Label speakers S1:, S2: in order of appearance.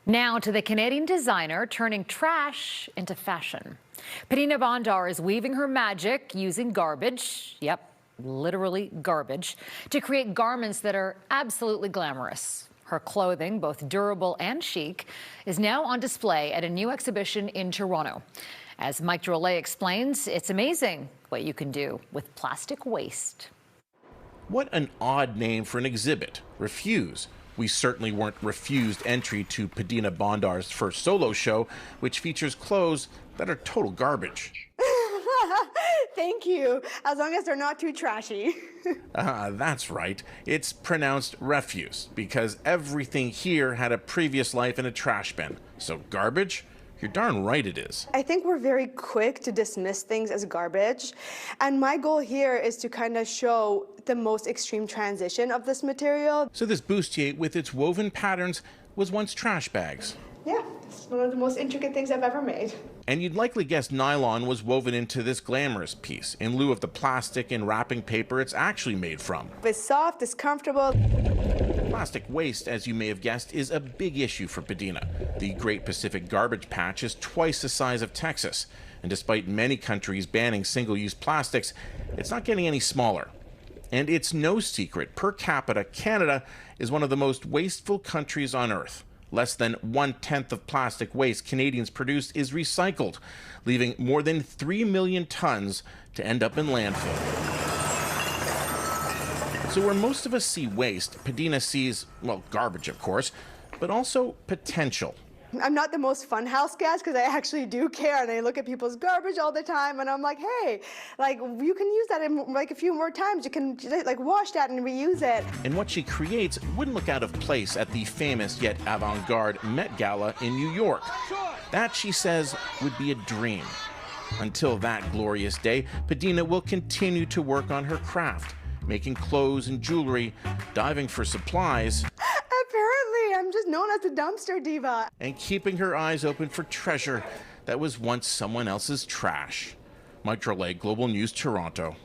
S1: Now to the Canadian designer turning trash into fashion. Patina Bondar is weaving her magic using garbage, yep, literally garbage, to create garments that are absolutely glamorous. Her clothing, both durable and chic, is now on display at a new exhibition in Toronto. As Mike Drolet explains, it's amazing what you can do with plastic waste.
S2: What an odd name for an exhibit, Refuse. We certainly weren't refused entry to Patina Bondar's first solo show, which features clothes that are total garbage.
S3: Thank you, as long as they're not too trashy.
S2: That's right. It's pronounced refuse because everything here had a previous life in a trash bin. So garbage? You're darn right it is.
S3: I think we're very quick to dismiss things as garbage, and my goal here is to kind of show the most extreme transition of this material.
S2: So this bustier with its woven patterns was once trash bags.
S3: Yeah, it's one of the most intricate things I've ever made.
S2: And you'd likely guess nylon was woven into this glamorous piece, in lieu of the plastic and wrapping paper it's actually made from.
S3: It's soft, it's comfortable.
S2: Plastic waste, as you may have guessed, is a big issue for Patina. The Great Pacific Garbage Patch is twice the size of Texas, and despite many countries banning single-use plastics, it's not getting any smaller. And it's no secret, per capita, Canada is one of the most wasteful countries on earth. Less than 1/10 of plastic waste Canadians produce is recycled, leaving more than 3 million tons to end up in landfill. So where most of us see waste, Patina sees, well, garbage, of course, but also potential.
S3: I'm not the most fun house guest because I actually do care, and I look at people's garbage all the time, and I'm like, hey, like, you can use that in like a few more times. You can like wash that and reuse it.
S2: And what she creates wouldn't look out of place at the famous yet avant-garde Met Gala in New York. That, she says, would be a dream. Until that glorious day, Patina will continue to work on her craft, making clothes and jewelry, diving for supplies.
S3: Apparently, I'm just known as the dumpster diva.
S2: And keeping her eyes open for treasure that was once someone else's trash. Mike Drolet, Global News, Toronto.